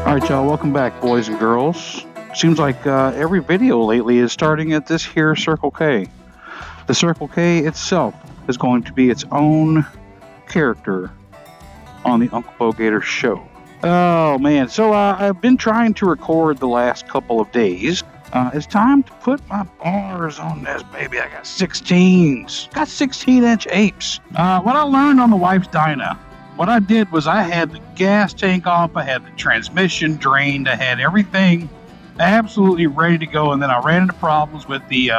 All right, y'all, welcome back, boys and girls. Seems like every video lately is starting at this here Circle K. The Circle K itself is going to be its own character on the Uncle Bogator show. Oh, man. So I've been trying to record the last couple of days. It's time to put my bars on this, baby. I got 16s. Got 16-inch apes. What I learned on the wife's dyno, what I did was I had the gas tank off, I had the transmission drained, I had everything absolutely ready to go, and then I ran into problems with the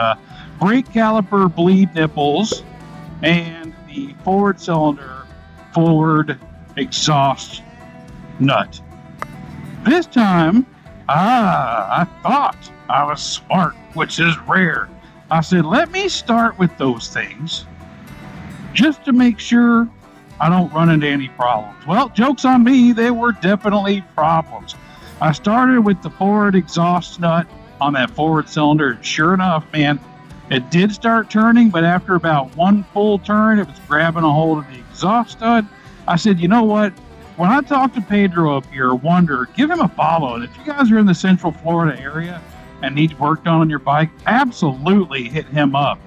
brake caliper bleed nipples and the forward cylinder forward exhaust nut. This time, I thought I was smart, which is rare. I said, let me start with those things just to make sure I don't run into any problems. Well, joke's on me, there were definitely problems. I started with the forward exhaust nut on that forward cylinder. Sure enough, man, it did start turning, but after about one full turn, it was grabbing a hold of the exhaust stud. I said, you know what? When I talk to Pedro up here, Wonder, give him a follow. And if you guys are in the Central Florida area and need work done on your bike, absolutely hit him up.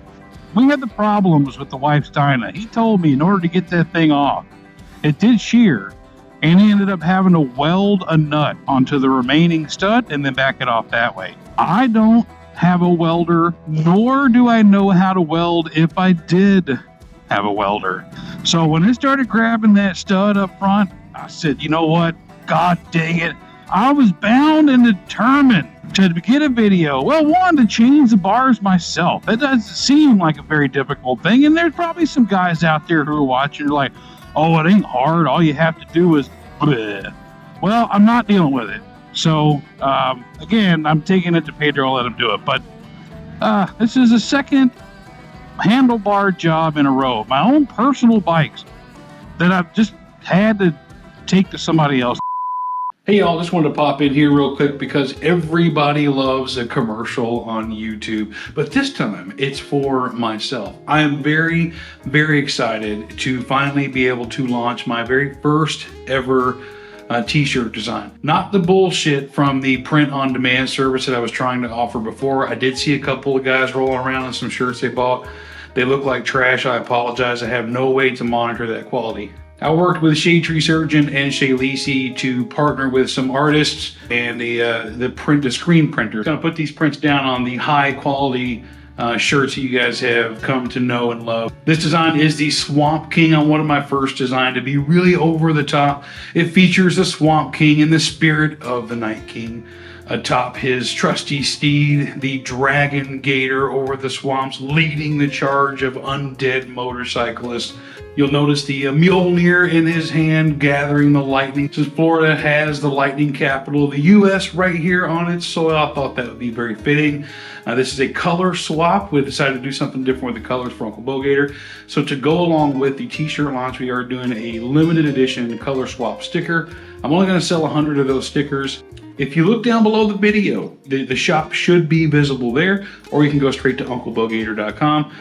We had the problems with the wife's dyno. He told me in order to get that thing off, it did shear, and he ended up having to weld a nut onto the remaining stud and then back it off that way. I don't have a welder, nor do I know how to weld if I did have a welder. So when it started grabbing that stud up front, I said, you know what? God dang it. I was bound and determined to get a video. Well, one, to change the bars myself. That doesn't seem like a very difficult thing. And there's probably some guys out there who are watching who are like, oh, it ain't hard. All you have to do is bleh. Well, I'm not dealing with it. So, again, I'm taking it to Pedro. I'll let him do it. But this is the second handlebar job in a row. My own personal bikes that I've just had to take to somebody else. Hey y'all, just wanted to pop in here real quick because everybody loves a commercial on YouTube, but this time it's for myself. I am very, very excited to finally be able to launch my very first ever t-shirt design. Not the bullshit from the print-on-demand service that I was trying to offer before. I did see a couple of guys rolling around in some shirts they bought. They look like trash. I apologize. I have no way to monitor that quality. I worked with Shade Tree Surgeon and Shay Lisi to partner with some artists and the screen printer. Gonna put these prints down on the high quality shirts that you guys have come to know and love. This design is the Swamp King. On one of my first design to be really over the top. It features the Swamp King in the spirit of the Night King atop his trusty steed, the Dragon Gator over the swamps, leading the charge of undead motorcyclists. You'll notice the Mjolnir in his hand gathering the lightning. Since Florida has the lightning capital of the U.S. right here on its soil, I thought that would be very fitting. This is a color swap. We decided to do something different with the colors for Uncle Bogator. So to go along with the t-shirt launch, we are doing a limited edition color swap sticker. I'm only going to sell 100 of those stickers. If you look down below the video, the shop should be visible there, or you can go straight to UncleBogator.com.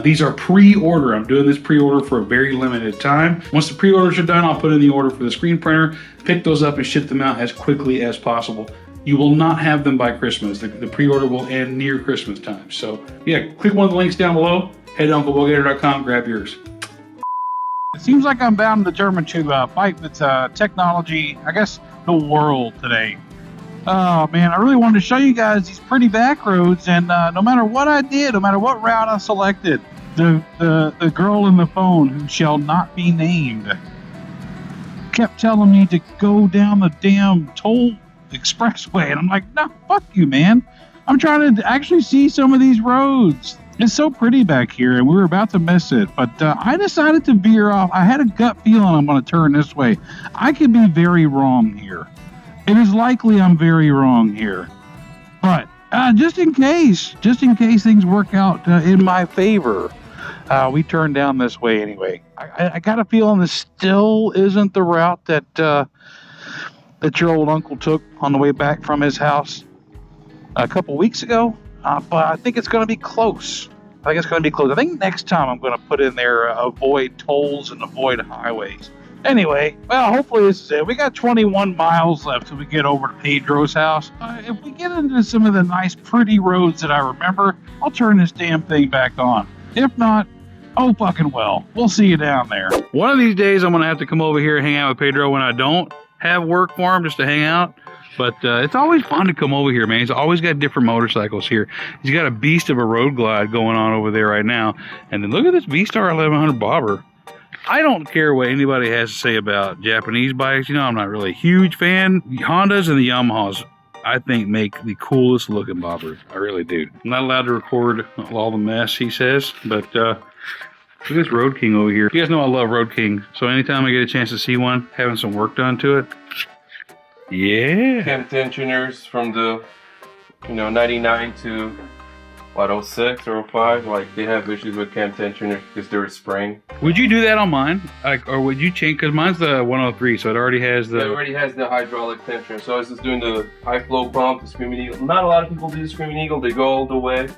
These are pre-order. I'm doing this pre-order for a very limited time. Once the pre-orders are done, I'll put in the order for the screen printer, pick those up and ship them out as quickly as possible. You will not have them by Christmas. The pre-order will end near Christmas time. So yeah, click one of the links down below, head to UncleBogator.com, grab yours. It seems like I'm bound and determined to fight with technology, I guess the world today. Oh man, I really wanted to show you guys these pretty back roads, and no matter what I did, no matter what route I selected, the girl in the phone, who shall not be named, kept telling me to go down the damn toll expressway, and I'm like, no, fuck you, man. I'm trying to actually see some of these roads. It's so pretty back here, and we were about to miss it, but I decided to veer off. I had a gut feeling I'm going to turn this way. I could be very wrong here. It is likely I'm very wrong here, but just in case things work out in my favor, we turn down this way anyway. I got a feeling this still isn't the route that your old uncle took on the way back from his house a couple weeks ago, but I think it's going to be close. I think next time I'm going to put in there avoid tolls and avoid highways. Anyway, well, hopefully this is it. We got 21 miles left till we get over to Pedro's house. If we get into some of the nice, pretty roads that I remember, I'll turn this damn thing back on. If not, oh fucking well. We'll see you down there. One of these days, I'm going to have to come over here and hang out with Pedro when I don't have work for him, just to hang out. But it's always fun to come over here, man. He's always got different motorcycles here. He's got a beast of a Road Glide going on over there right now. And then look at this V-Star 1100 bobber. I don't care what anybody has to say about Japanese bikes. You know, I'm not really a huge fan. The Hondas and the Yamahas, I think, make the coolest looking bobbers. I really do. I'm not allowed to record all the mess, he says. But look at this Road King over here. You guys know I love Road King. So anytime I get a chance to see one, having some work done to it, yeah. Cam tensioners from the, 99 to, 06 or 05. Like, they have issues with cam tensioners because they were spraying. Would you do that on mine? Like, or would you change? Because mine's the 103, so it already has the... It already has the hydraulic tensioner. So I was just doing the high flow pump, the Screaming Eagle. Not a lot of people do the Screaming Eagle. They go all the way.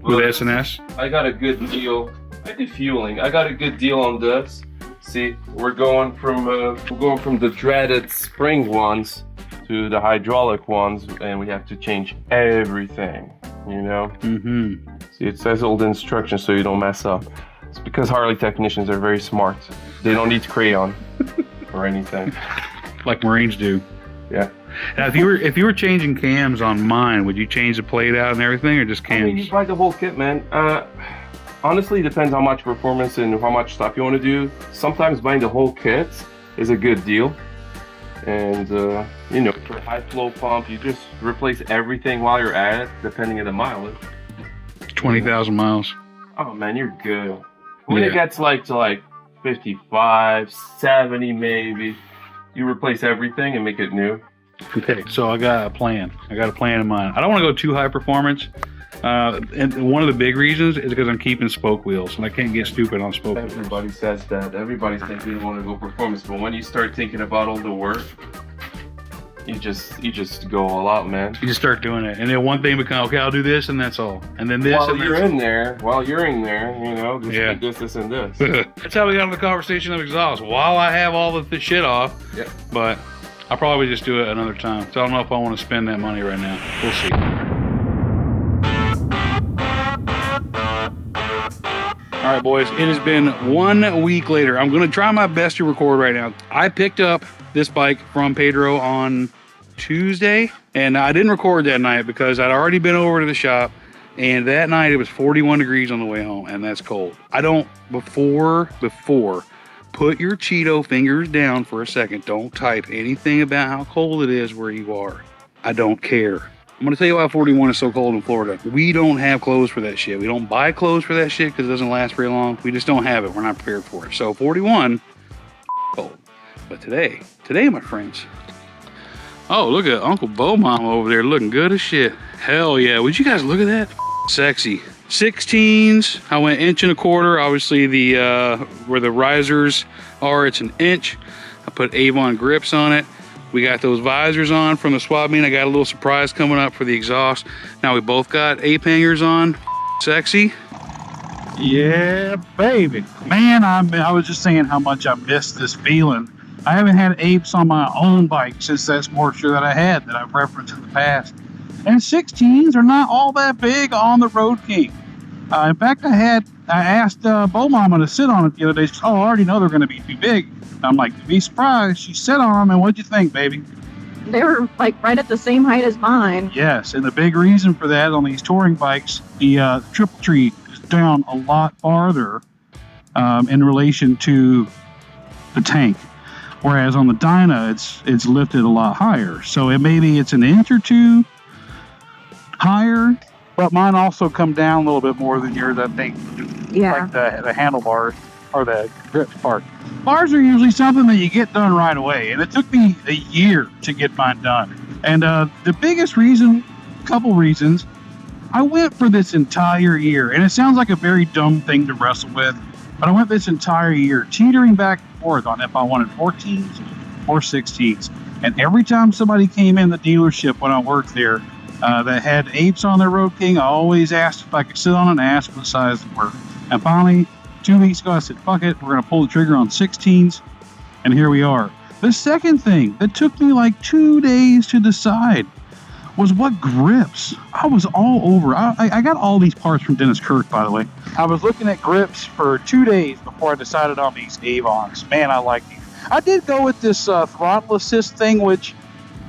With S&S? I got a good deal. I did fueling. I got a good deal on this. See, we're going from the dreaded spring ones to the hydraulic ones, and we have to change everything, Mm-hmm. See, it says all the instructions so you don't mess up. It's because Harley technicians are very smart. They don't need crayon or anything. Like Marines do. Yeah. Now, if you were changing cams on mine, would you change the plate out and everything, or just cams? I mean, you buy the whole kit, man. Honestly, it depends how much performance and how much stuff you want to do. Sometimes buying the whole kit is a good deal. And, for high flow pump, you just replace everything while you're at it, depending on the mileage. 20,000 miles. Oh, man, you're good. When it gets to 55, 70 maybe, you replace everything and make it new. Okay, so I got a plan. I got a plan in mind. I don't want to go too high performance. And one of the big reasons is because I'm keeping spoke wheels, and I can't get stupid on spoke wheels. Everybody says that. Everybody thinks they want to go performance, but when you start thinking about all the work, you just go all out, man. You just start doing it, and then one thing becomes, okay, I'll do this, and that's all. And then this. While you're in there, just this, and this. That's how we got into the conversation of exhaust. While I have all the shit off, yeah. But I'll probably just do it another time. So I don't know if I want to spend that money right now. We'll see. All right, boys, it has been 1 week later. I'm going to try my best to record right now. I picked up this bike from Pedro on Tuesday, and I didn't record that night because I'd already been over to the shop, and that night it was 41 degrees on the way home, and that's cold. I don't, before, put your Cheeto fingers down for a second. Don't type anything about how cold it is where you are. I don't care. I'm going to tell you why 41 is so cold in Florida. We don't have clothes for that shit. We don't buy clothes for that shit because it doesn't last very long. We just don't have it. We're not prepared for it. So 41, cold. But today, my friends. Oh, look at Uncle Bo Mama over there looking good as shit. Hell yeah. Would you guys look at that? Sexy. 16s. I went 1.25 inches. Obviously, the where the risers are, it's 1 inch. I put Avon grips on it. We got those visors on from the swap meet. I got a little surprise coming up for the exhaust. Now we both got Ape Hangers on. Sexy. Yeah, baby. Man, I was just saying how much I missed this feeling. I haven't had apes on my own bike since that Sportster that I had that I've referenced in the past. And 16s are not all that big on the Road King. In fact, I asked Bo Mama to sit on it the other day. She said, I already know they're going to be too big. I'm like, be surprised. She sat on them, and what'd you think, baby? They were like right at the same height as mine. Yes, and the big reason for that on these touring bikes, the triple tree is down a lot farther in relation to the tank, whereas on the Dyna, it's lifted a lot higher. So it's 1 inch or 2 higher, but mine also come down a little bit more than yours, I think. Yeah. Like the handlebars or the grip part. Bars are usually something that you get done right away, and it took me a year to get mine done. And the biggest reason, couple reasons, I went for this entire year, and it sounds like a very dumb thing to wrestle with, but I went this entire year teetering back and forth on if I wanted 14s or 16s. And every time somebody came in the dealership when I worked there that had apes on their Road King, I always asked if I could sit on it and ask what size they were. And finally, 2 weeks ago, I said, fuck it, we're going to pull the trigger on 16s. And here we are. The second thing that took me like 2 days to decide was what grips. I was all over. I got all these parts from Dennis Kirk, by the way. I was looking at grips for 2 days before I decided on these Avons. Man, I like these. I did go with this throttle assist thing, which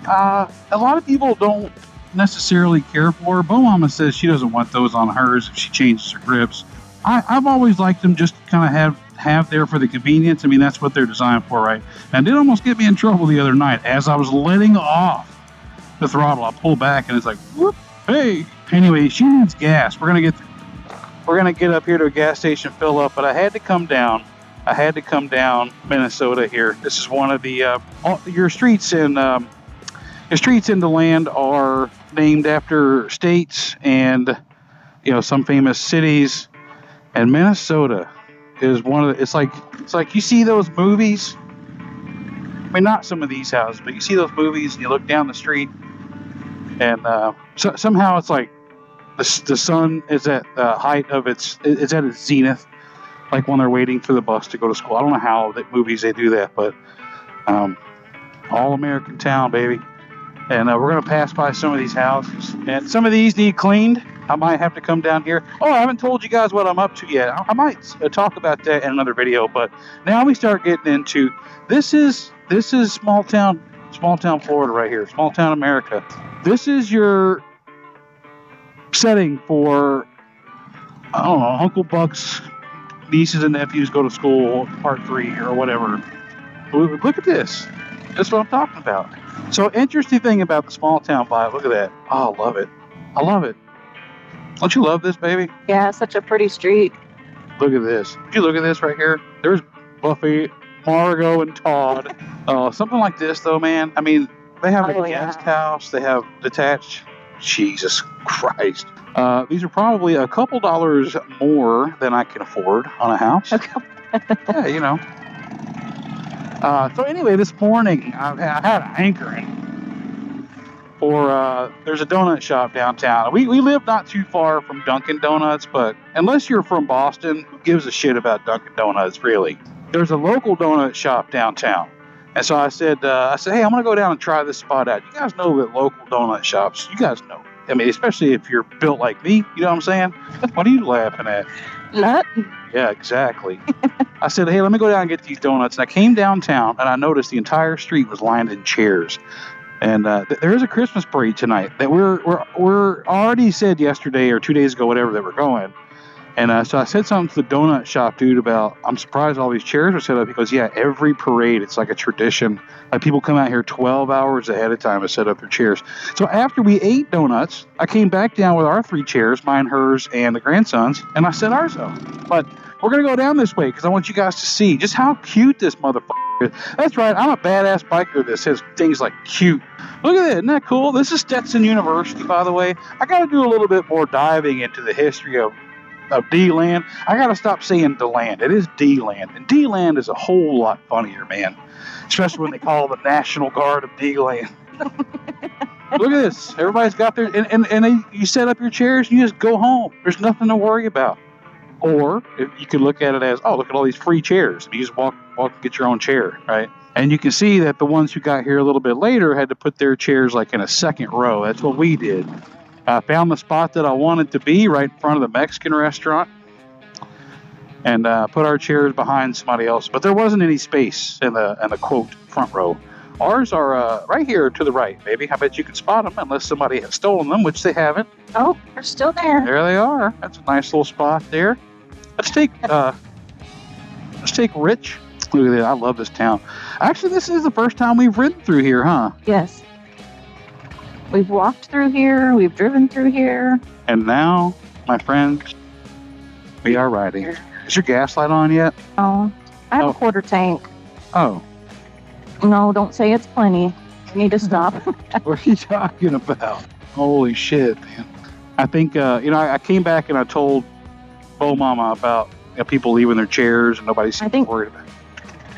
a lot of people don't necessarily care for. Bo Mama says she doesn't want those on hers if she changes her grips. I've always liked them just to kind of have there for the convenience. I mean, that's what they're designed for, right? And it did almost get me in trouble the other night as I was letting off the throttle. I pull back and it's like, whoop, hey. Anyway, she needs gas. We're gonna get up here to a gas station, fill up, but I had to come down. Minnesota here. This is one of the your streets in DeLand are named after states and some famous cities, and Minnesota is one of the, it's like you see those movies. I mean, not some of these houses, but you see those movies and you look down the street and somehow it's like the sun is at the height of it's at its zenith, like when they're waiting for the bus to go to school. I don't know how the movies they do that, but all American town, baby. And we're going to pass by some of these houses. And some of these need cleaned. I might have to come down here. Oh, I haven't told you guys what I'm up to yet. I might talk about that in another video. But now we start getting into, this is small town Florida right here. Small town America. This is your setting for, I don't know, Uncle Buck's nieces and nephews go to school, part 3 or whatever. Look at this. That's what I'm talking about. So interesting thing about the small town vibe. Look at that. Oh, I love it. I love it. Don't you love this, baby? Yeah, it's such a pretty street. Look at this. Would you look at this right here? There's Buffy, Margot, and Todd. Something like this, though, man. I mean, they have a guest house. They have detached. Jesus Christ. These are probably a couple dollars more than I can afford on a house. Yeah, So anyway, this morning I had an anchoring for there's a donut shop downtown. We live not too far from Dunkin' Donuts, but unless you're from Boston, who gives a shit about Dunkin' Donuts, really? There's a local donut shop downtown. And so I said, hey, I'm going to go down and try this spot out. You guys know that local donut shops, you guys know. I mean, especially if you're built like me, you know what I'm saying? What are you laughing at? Nothing. Yeah, exactly. I said, hey, let me go down and get these donuts. And I came downtown, and I noticed the entire street was lined in chairs. And there is a Christmas parade tonight that we're already said yesterday or 2 days ago, whatever, that we're going. And so I said something to the donut shop dude about, I'm surprised all these chairs are set up. Because, yeah, every parade, it's like a tradition. Like, people come out here 12 hours ahead of time to set up their chairs. So after we ate donuts, I came back down with our 3 chairs, mine, hers, and the grandson's, and I set ours up. But we're going to go down this way because I want you guys to see just how cute this motherfucker is. That's right, I'm a badass biker that says things like cute. Look at that, isn't that cool? This is Stetson University, by the way. I got to do a little bit more diving into the history of DeLand. I gotta stop saying DeLand. It is DeLand, and DeLand is a whole lot funnier, man. Especially when they call the National Guard of DeLand. Look at this. Everybody's got their and you set up your chairs and you just go home. There's nothing to worry about. Or if you could look at it as, oh, look at all these free chairs. You just walk and get your own chair, right? And you can see that the ones who got here a little bit later had to put their chairs like in a second row. That's what we did. I found the spot that I wanted to be right in front of the Mexican restaurant and put our chairs behind somebody else. But there wasn't any space in the quote front row. Ours are right here to the right, baby. I bet you can spot them unless somebody has stolen them, which they haven't. Oh, they're still there. There they are. That's a nice little spot there. Let's take Rich. Look at that. I love this town. Actually, this is the first time we've ridden through here, huh? Yes. We've walked through here. We've driven through here. And now, my friends, we are riding. Is your gas light on yet? Oh, I have a quarter tank. Oh. No, don't say it's plenty. You need to stop. What are you talking about? Holy shit, man. I think, I came back and I told Bo Mama about people leaving their chairs and nobody seems worried about it.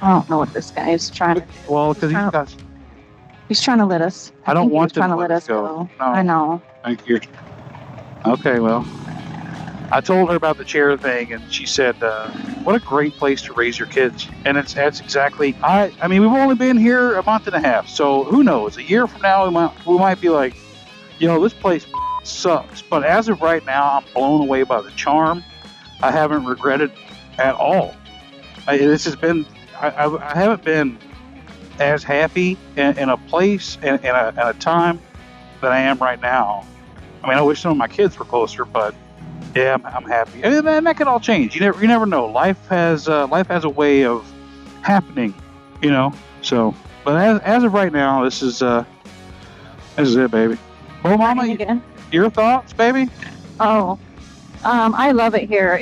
I don't know what this guy is trying to. Well, because he's trying to let us. I don't want him to let us go. No. I know. Thank you. Okay, well, I told her about the chair thing, and she said, "What a great place to raise your kids." And that's exactly. I mean, we've only been here a month and a half, so who knows? A year from now, we might be like, this place sucks. But as of right now, I'm blown away by the charm. I haven't regretted at all. This has been. I haven't been as happy in a place and a time that I am right now. I mean, I wish some of my kids were closer, but yeah, I'm happy. And that could all change. You never know. Life has a way of happening, So, but as of right now, this is it, baby. Well, Mama, your thoughts, baby? Oh, I love it here.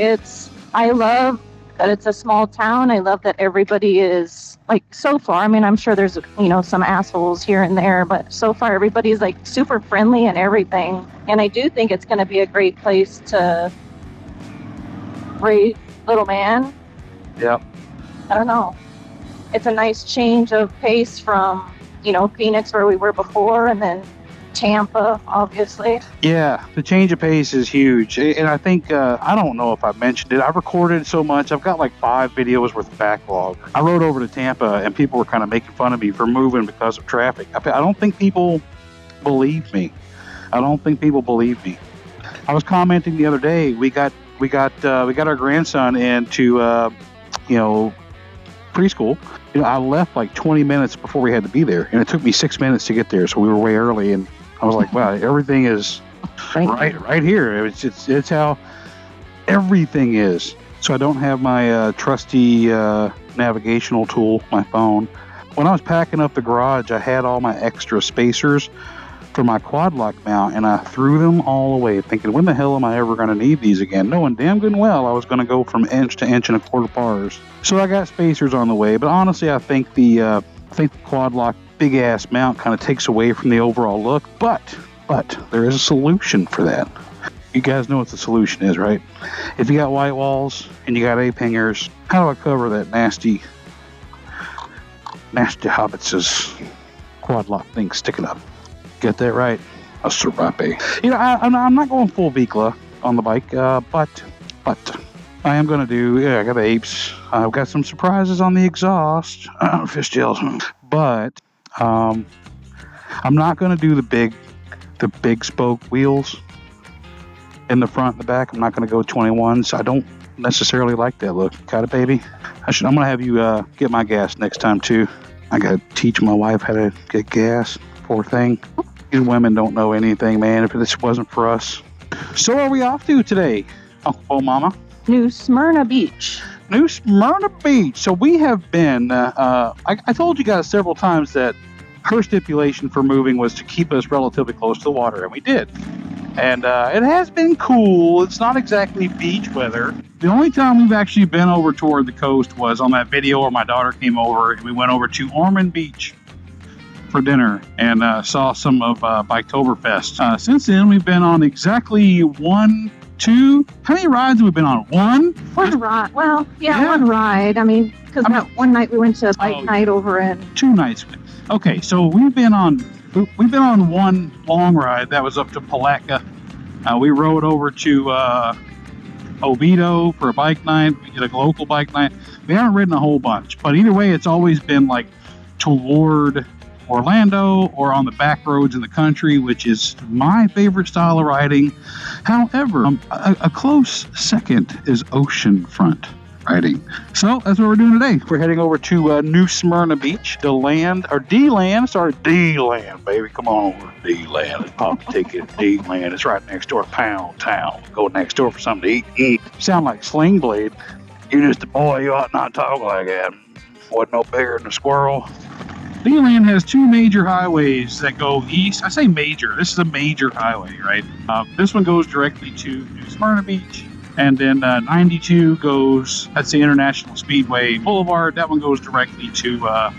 I love that it's a small town. I love that everybody is like, so far. I mean, I'm sure there's some assholes here and there, but so far everybody's like super friendly and everything. And I do think it's going to be a great place to raise little man. Yep. I don't know. It's a nice change of pace from Phoenix, where we were before, and then Tampa, obviously. Yeah, the change of pace is huge. And I think, I don't know if I mentioned it, I've recorded so much. I've got like 5 videos worth of backlog. I rode over to Tampa and people were kind of making fun of me for moving because of traffic. I don't think people believe me. I was commenting the other day, we got our grandson into, preschool. I left like 20 minutes before we had to be there, and it took me 6 minutes to get there. So we were way early, and I was like, wow, everything is right here. It's how everything is. So I don't have my trusty navigational tool, my phone. When I was packing up the garage, I had all my extra spacers for my quad lock mount, and I threw them all away, thinking, when the hell am I ever going to need these again? Knowing damn good and well I was going to go from inch to inch and a quarter bars. So I got spacers on the way, but honestly, I think the quad lock big ass mount kind of takes away from the overall look. But there is a solution for that. You guys know what the solution is, right? If you got white walls and you got Ape Hangers, how do I cover that nasty Hobbits' quad lock thing sticking up? Get that right. A serape. I'm not going full Vikla on the bike, but I am going to do, I got the apes. I've got some surprises on the exhaust. Fishtails. But I'm not going to do the big spoke wheels in the front and the back. I'm not going to go 21s. I don't necessarily like that look. Got it, baby? I'm going to have you get my gas next time, too. I got to teach my wife how to get gas. Poor thing. These women don't know anything, man. If this wasn't for us. So where are we off to today, Uncle Mama? New Smyrna Beach. New Smyrna Beach. So we have been, I told you guys several times that her stipulation for moving was to keep us relatively close to the water, and we did. And it has been cool. It's not exactly beach weather. The only time we've actually been over toward the coast was on that video where my daughter came over, and we went over to Ormond Beach for dinner and saw some of Biketoberfest. Since then, we've been on exactly 1, 2. How many rides have we been on? One ride. Well, yeah, one ride. I mean, because one night we went to a bike night over in 2 nights. Okay, so we've been on one long ride that was up to Palatka. We rode over to Oviedo for a bike night. We did a local bike night. We haven't ridden a whole bunch, but either way, it's always been like toward Orlando or on the back roads in the country, which is my favorite style of riding. However, a close second is oceanfront riding. So that's what we're doing today. We're heading over to New Smyrna Beach, DeLand, baby. Come on over to DeLand. Let's pop the ticket at DeLand. It's right next door to Pound Town. Go next door for something to eat. Sound like Sling Blade. You're just a boy. You ought not talk like that. Wasn't no bigger than a squirrel. DeLand has 2 major highways that go east. I say major. This is a major highway, right? This one goes directly to New Smyrna Beach. And then 92 goes, that's the International Speedway Boulevard. That one goes directly to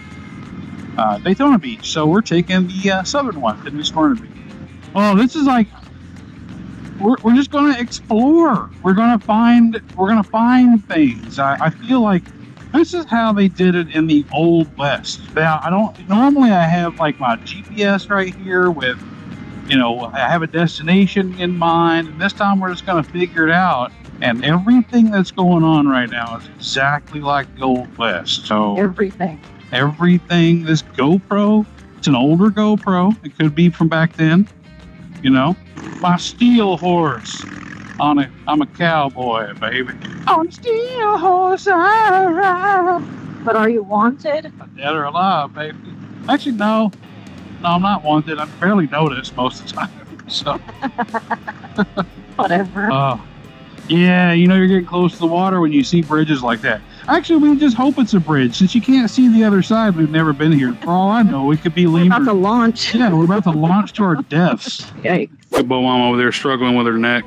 Daytona Beach. So we're taking the southern one to New Smyrna Beach. Oh, this is like, we're just going to explore. We're going to find things. I feel like this is how they did it in the Old West. Now, normally I have like my GPS right here with, I have a destination in mind. And this time we're just going to figure it out And everything that's going on right now is exactly like the Old West. So Everything. this GoPro, it's an older GoPro. It could be from back then. You know, my steel horse. I'm a cowboy, baby. On a steel horse I ride. But are you wanted? Dead or alive, baby. Actually, no. No, I'm not wanted. I'm barely noticed most of the time. So, Whatever. yeah, you know you're getting close to the water when you see bridges like that. Actually, we just hope it's a bridge. Since you can't see the other side, we've never been here. For all I know, it could be We're about to lemur. launch. Yeah, we're about to launch to our deaths. Yikes. Good mom over there struggling with her neck.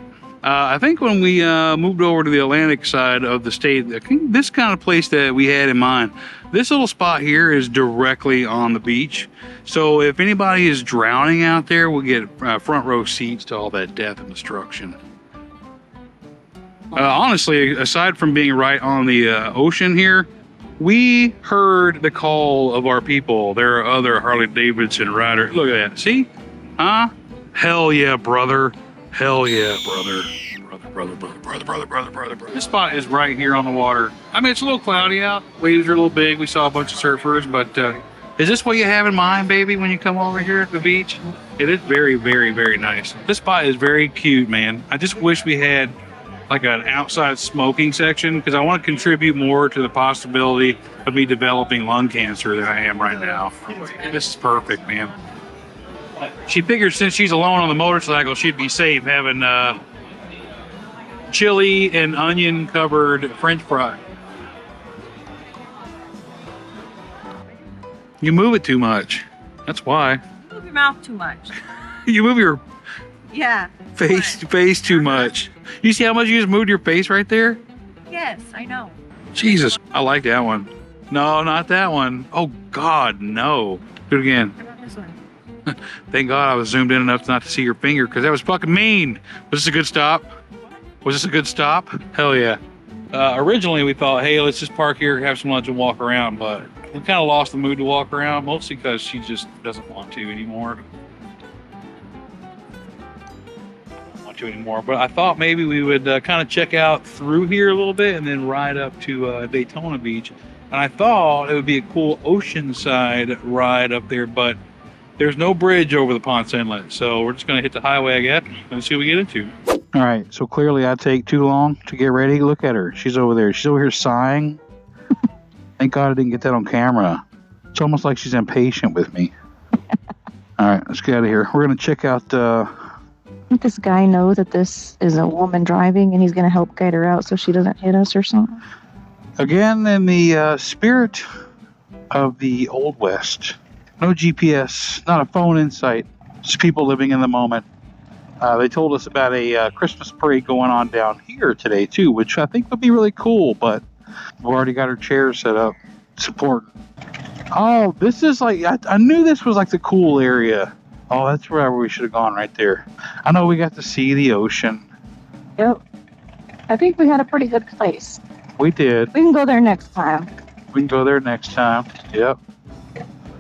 I think when we moved over to the Atlantic side of the state, I think this kind of place that we had in mind, this little spot here is directly on the beach. So if anybody is drowning out there, we'll get front row seats to all that death and destruction. Honestly, aside from being right on the ocean here, we heard the call of our people. There are other Harley Davidson riders. Look at that. See? Huh? Hell yeah, brother. Hell yeah, brother. Brother. This spot is right here on the water. I mean, it's a little cloudy out. Waves are a little big. We saw a bunch of surfers, but is this what you have in mind, baby, when you come over here at the beach? It is very, very, very nice. This spot is very cute, man. I just wish we had like an outside smoking section because I want to contribute more to the possibility of me developing lung cancer than I am right now. This is perfect, man. She figures since she's alone on the motorcycle, she'd be safe having chili and onion covered French fry. You move it too much. That's why. Move your mouth too much. You move your Yeah. face too much. You see how much you just moved your face right there? Yes, I know. Jesus, I like that one. No, not that one. Oh God, no. Do it again. How about this one? Thank God I was zoomed in enough not to see your finger because that was fucking mean. Was this a good stop? Was this a good stop? Hell yeah. Originally we thought, hey, let's just park here, have some lunch and walk around, but we kind of lost the mood to walk around, mostly because she just doesn't want to anymore. But I thought maybe we would kind of check out through here a little bit and then ride up to Daytona Beach. And I thought it would be a cool oceanside ride up there, but there's no bridge over the Ponce Inlet, so we're just going to hit the highway, I guess, and see what we get into. All right, so clearly I take too long to get ready. Look at her. She's over there. She's over here sighing. Thank God I didn't get that on camera. It's almost like she's impatient with me. All right, let's get out of here. We're going to check out... Doesn't this guy know that this is a woman driving and he's going to help guide her out so she doesn't hit us or something? Again, in the spirit of the Old West, no GPS, not a phone in sight, just people living in the moment. They told us about a Christmas parade going on down here today, too, which I think would be really cool, but we've already got our chairs set up. It's important. Oh, this is like, I knew this was like the cool area. Oh, that's where we should have gone right there. I know we got to see the ocean. Yep. I think we had a pretty good place. We did. We can go there next time. We can go there next time. Yep.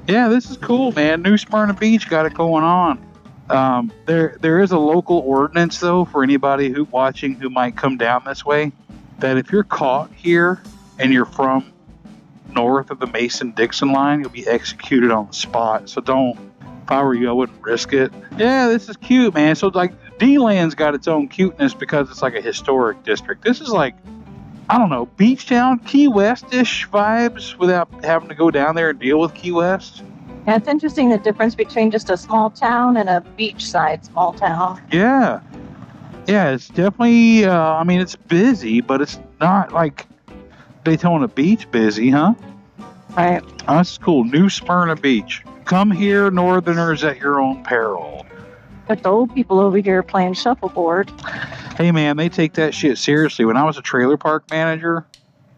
Yeah, this is cool, man. New Smyrna Beach got it going on. There is a local ordinance, though, for anybody watching who might come down this way, that if you're caught here and you're from north of the Mason-Dixon line, you'll be executed on the spot. So don't. If I were you, I wouldn't risk it. Yeah, this is cute, man. So, like, DeLand's got its own cuteness because it's like a historic district. This is like, I don't know, beach town, Key West-ish vibes without having to go down there and deal with Key West. Yeah, it's interesting the difference between just a small town and a beachside small town. Yeah. Yeah, it's definitely, I mean, it's busy, but it's not like Daytona Beach busy, huh? Right. Oh, that's cool. New Smyrna Beach. Come here, Northerners, at your own peril. But the old people over here playing shuffleboard. Hey, man, they take that shit seriously. When I was a trailer park manager,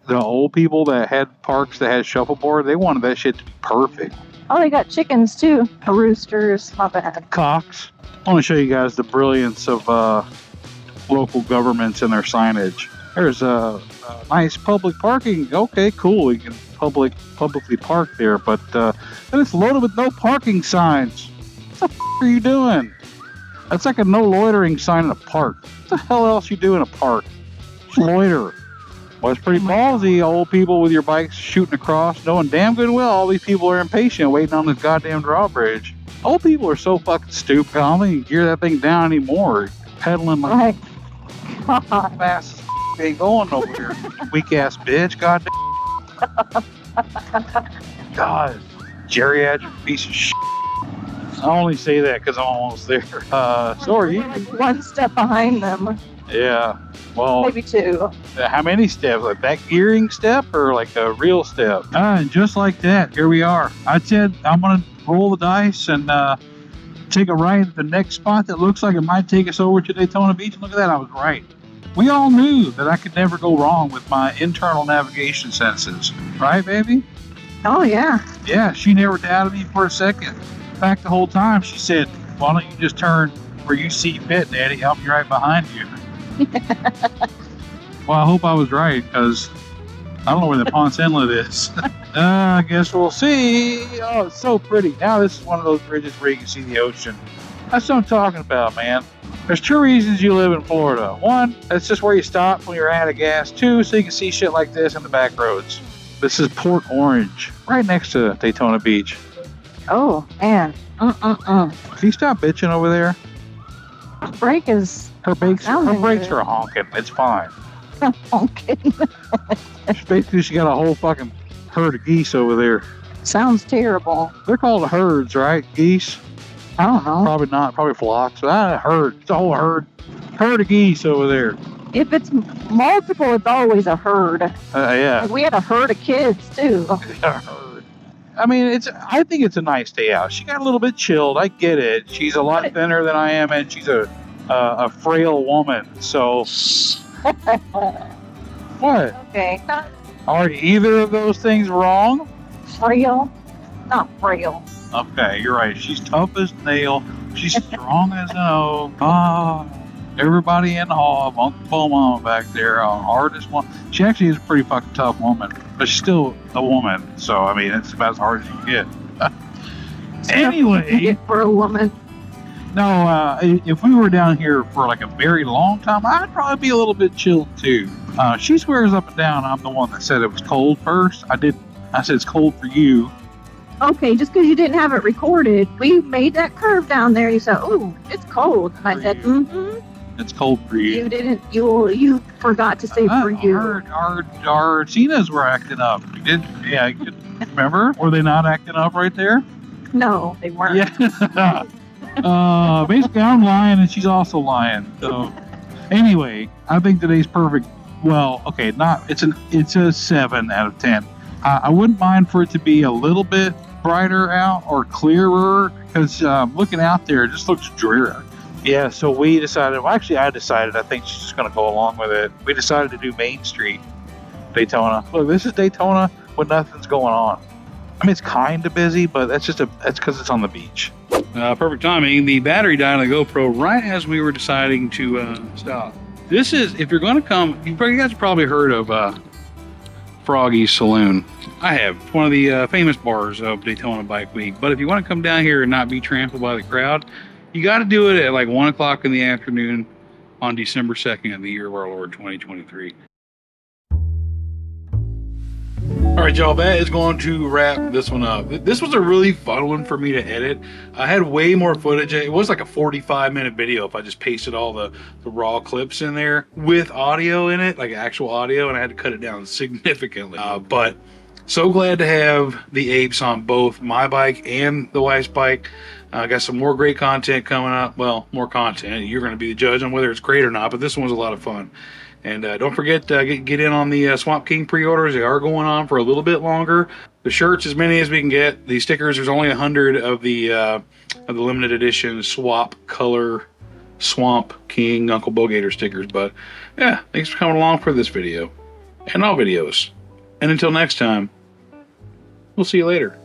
the old people that had parks that had shuffleboard, they wanted that shit to be perfect. Oh, they got chickens, too. Roosters. My bad. Cocks. I want to show you guys the brilliance of local governments and their signage. There's a nice public parking. Okay, cool. You can publicly park there, but then it's loaded with no parking signs. What the f*** are you doing? That's like a no loitering sign in a park. What the hell else you do in a park? loiter. Well, it's pretty ballsy, old people with your bikes shooting across, knowing damn good well all these people are impatient waiting on this goddamn drawbridge. Old people are so fucking stupid. I don't think you gear that thing down anymore. Pedaling like fast as ain't going nowhere. Weak ass bitch, goddamn. God, geriatric piece of shit. I only say that because I'm almost there. So are you. One step behind them. Yeah. Well, Maybe two. how many steps? Like that gearing step or like a real step? And just like that, here we are. I said I'm going to roll the dice and take a right at the next spot that looks like it might take us over to Daytona Beach. And look at that, I was right. We all knew that I could never go wrong with my internal navigation senses. Right, baby? Oh, yeah. Yeah, she never doubted me for a second. In fact, the whole time she said, why don't you just turn where you see fit, Daddy? I'll be right behind you. Well, I hope I was right, because I don't know where the Ponce Inlet is. I guess we'll see. Oh, it's so pretty. Now this is one of those bridges where you can see the ocean. That's what I'm talking about, man. There's two reasons you live in Florida. One, that's just where you stop when you're out of gas. Two, so you can see shit like this in the back roads. This is Port Orange, right next to Daytona Beach. Oh, man. Can you stop bitching over there? Brake is Her brakes sounding good. are honking. It's fine. honking. Basically, she got a whole fucking herd of geese over there. Sounds terrible. They're called herds, right? Geese? I don't know. Probably not. Probably flocks. But a herd. It's a whole herd of geese over there. If it's multiple, it's always a herd. Yeah. Like we had a herd of kids, too. A herd. I mean, I think it's a nice day out. She got a little bit chilled. I get it. She's a lot thinner than I am, and she's a frail woman. So, what? Okay. Not Are either of those things wrong? frail. Not frail. Okay, you're right. She's tough as nail. She's strong as an oak. Oh, everybody in the hall, Uncle Paul Mama back there, hardest one. She actually is a pretty fucking tough woman, but she's still a woman. So, I mean, it's about as hard as you can get. Anyway, For a woman. no, if we were down here for like a very long time, I'd probably be a little bit chilled too. She swears up and down I'm the one that said it was cold first. I said it's cold for you. Okay, just because you didn't have it recorded, we made that curve down there. You said, "Oh, it's cold." And I said, "Mm-hmm." It's cold for you. You didn't. You forgot to say for you. Our Cenas were acting up. You did, yeah. You remember? Were they not acting up right there? No, they weren't. Yeah. Basically, I'm lying and she's also lying. So, anyway, I think today's perfect. Well, okay, it's a 7 out of 10. I wouldn't mind for it to be a little bit brighter out or clearer, because looking out there, it just looks dreary. Yeah, so we decided, I think she's just going to go along with it. We decided to do Main Street, Daytona. Look, this is Daytona when nothing's going on. I mean, it's kind of busy, but that's because it's on the beach. Perfect timing. The battery died on the GoPro right as we were deciding to stop. This is, if you're going to come, you guys probably heard of Froggy's Saloon. I have. It's one of the famous bars of Daytona Bike Week. But if you want to come down here and not be trampled by the crowd, you got to do it at like 1 o'clock in the afternoon on December 2nd of the year of our Lord 2023. All right, y'all, that is going to wrap this one up. This was a really fun one for me to edit. I had way more footage. It was like a 45-minute video if I just pasted all the raw clips in there with audio in it, like actual audio, and I had to cut it down significantly. But so glad to have the apes on both my bike and the wife's bike. I got some more great content coming up. Well, more content. You're going to be the judge on whether it's great or not, but this one was a lot of fun. And don't forget to get in on the Swamp King pre-orders. They are going on for a little bit longer. The shirts, as many as we can get. The stickers, there's only 100 of the limited edition swap color Swamp King Uncle Bogator stickers. But yeah, thanks for coming along for this video and all videos. And until next time, we'll see you later.